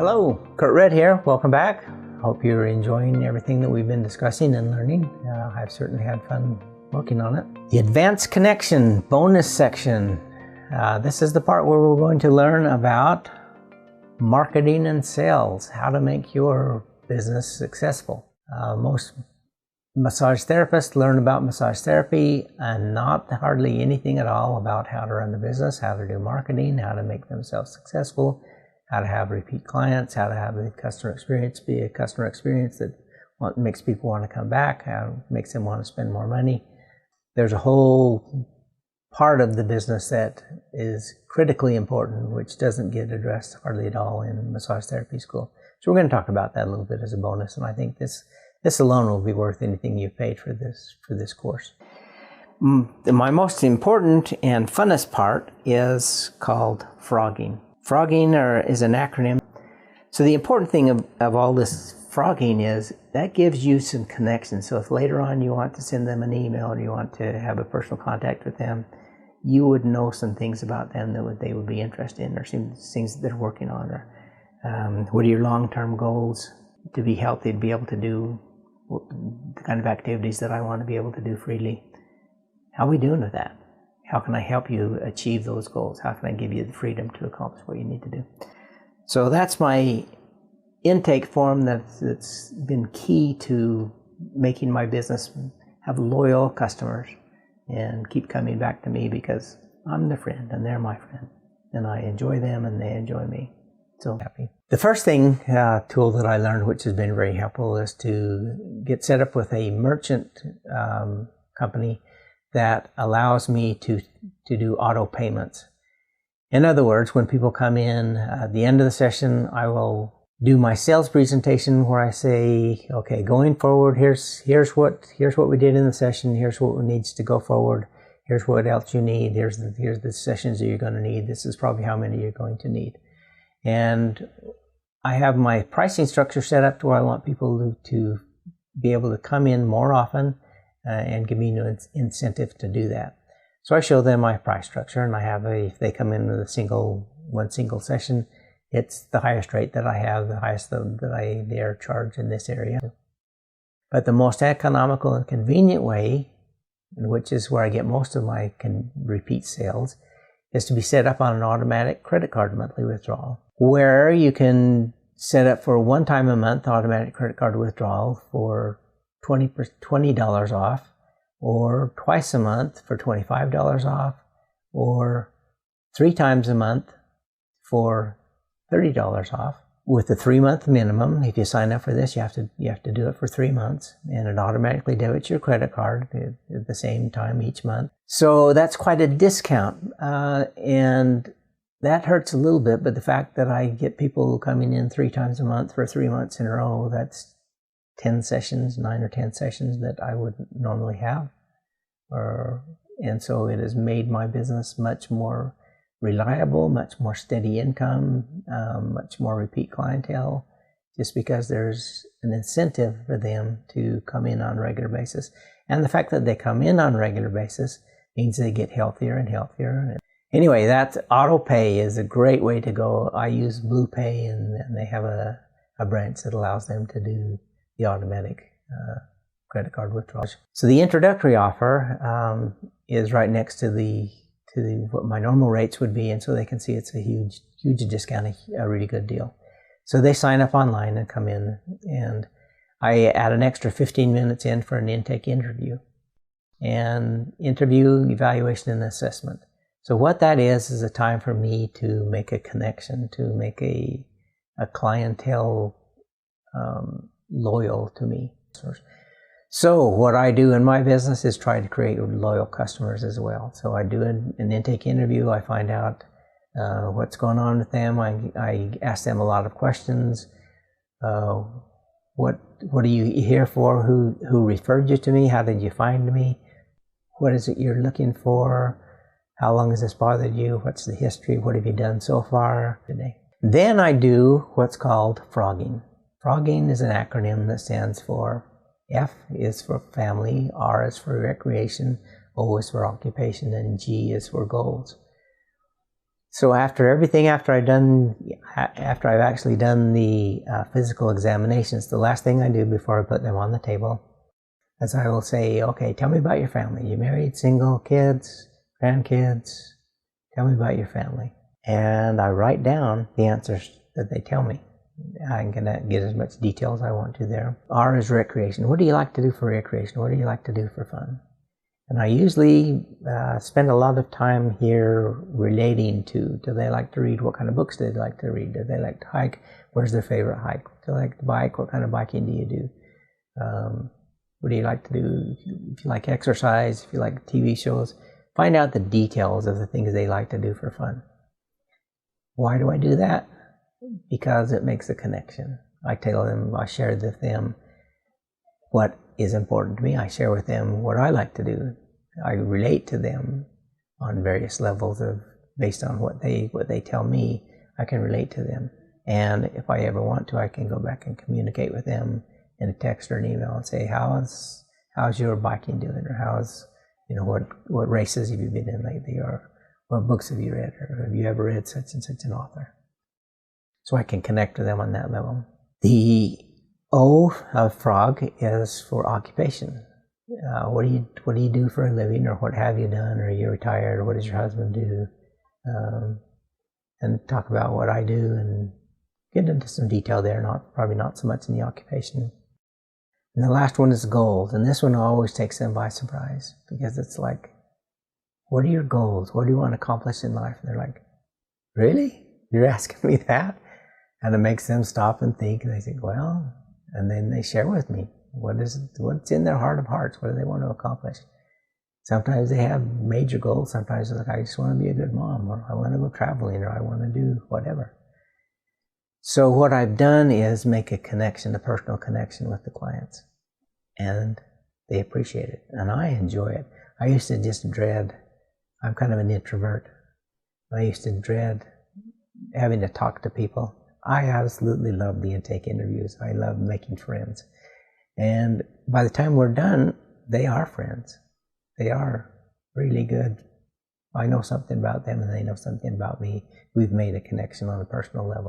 Hello, Kurt Red here. Welcome back. Hope you're enjoying everything that we've been discussing and learning. I've certainly had fun working on it. The Advanced Connection bonus section. This is the part where we're going to learn about marketing and sales, how to make your business successful. Most massage therapists learn about massage therapy and not hardly anything at all about how to run the business, how to do marketing, how to make themselves successful, how to have repeat clients, how to have the customer experience be a customer experience that makes people want to come back, how makes them want to spend more money. There's a whole part of the business that is critically important, which doesn't get addressed hardly at all in massage therapy school. So we're going to talk about that a little bit as a bonus, and I think this alone will be worth anything you've paid for this course. My most important and funnest part is called frogging. Frogging is an acronym. So the important thing of all this frogging is that gives you some connection. So if later on you want to send them an email or you want to have a personal contact with them, you would know some things about them that they would be interested in, or some things that they're working on, or what are your long-term goals to be healthy, to be able to do the kind of activities that I want to be able to do freely. How are we doing with that? How can I help you achieve those goals? How can I give you the freedom to accomplish what you need to do? So that's my intake form that's been key to making my business have loyal customers and keep coming back to me, because I'm their friend and they're my friend, and I enjoy them and they enjoy me. So happy. The first thing tool that I learned, which has been very helpful, is to get set up with a merchant company that allows me to do auto payments. In other words, when people come in at the end of the session, I will do my sales presentation where I say, okay, going forward, here's what we did in the session, here's what needs to go forward, here's what else you need, here's the sessions that you're going to need, this is probably how many you're going to need. And I have my pricing structure set up to where I want people to be able to come in more often and give me an incentive to do that. So I show them my price structure, and I have if they come in with one single session, it's the highest rate that I have, the highest that I dare charge in this area. But the most economical and convenient way, which is where I get most of my repeat sales, is to be set up on an automatic credit card monthly withdrawal, where you can set up for one time a month automatic credit card withdrawal for $20 off, or twice a month for $25 off, or 3 times a month for $30 off, with a 3-month minimum. If you sign up for this, you have to do it for 3 months, and it automatically debits your credit card at the same time each month. So that's quite a discount, and that hurts a little bit. But the fact that I get people coming in 3 times a month for 3 months in a row, that's 10 sessions, 9 or 10 sessions that I wouldn't normally have. And so it has made my business much more reliable, much more steady income, much more repeat clientele, just because there's an incentive for them to come in on a regular basis. And the fact that they come in on a regular basis means they get healthier and healthier. Anyway, that auto pay is a great way to go. I use Blue Pay, and they have a branch that allows them to do the automatic credit card withdrawals. So the introductory offer is right next to what my normal rates would be, and so they can see it's a huge discount, a really good deal. So they sign up online and come in, and I add an extra 15 minutes in for an intake interview, evaluation, and assessment. So what that is a time for me to make a connection, to make a clientele loyal to me. So what I do in my business is try to create loyal customers as well. So I do an intake interview. I find out what's going on with them. I ask them a lot of questions. What are you here for? Who referred you to me? How did you find me? What is it you're looking for? How long has this bothered you? What's the history? What have you done so far today? Then I do what's called frogging. Frogging is an acronym that stands for F is for family, R is for recreation, O is for occupation, and G is for goals. So after I've actually done the physical examinations, the last thing I do before I put them on the table is I will say, okay, tell me about your family. You married, single, kids, grandkids? Tell me about your family. And I write down the answers that they tell me. I'm going to get as much detail as I want to there. R is recreation. What do you like to do for recreation? What do you like to do for fun? And I usually spend a lot of time here relating to, do they like to read? What kind of books do they like to read? Do they like to hike? Where's their favorite hike? Do they like to bike? What kind of biking do you do? What do you like to do? If you like exercise, if you like TV shows, find out the details of the things they like to do for fun. Why do I do that? Because it makes a connection. I tell them, I share with them what is important to me. I share with them what I like to do. I relate to them on various levels of, based on what they tell me, I can relate to them. And if I ever want to, I can go back and communicate with them in a text or an email and say, how's your biking doing? Or how's, what races have you been in lately? Or what books have you read? Or have you ever read such and such an author? So I can connect to them on that level. The O of frog is for occupation. What do you do for a living, or what have you done? Or are you retired? Or what does your husband do? And talk about what I do and get into some detail there. Probably not so much in the occupation. And the last one is goals, and this one always takes them by surprise, because it's like, what are your goals? What do you want to accomplish in life? And they're like, really? You're asking me that? And it makes them stop and think, and they think, well, and then they share with me what's in their heart of hearts. What do they want to accomplish? Sometimes they have major goals. Sometimes it's like, I just want to be a good mom, or I want to go traveling, or I want to do whatever. So what I've done is make a connection, a personal connection with the clients, and they appreciate it, and I enjoy it. I used to just dread, I'm kind of an introvert. I used to dread having to talk to people. I absolutely love the intake interviews. I love making friends. And by the time we're done, they are friends. They are really good. I know something about them and they know something about me. We've made a connection on a personal level.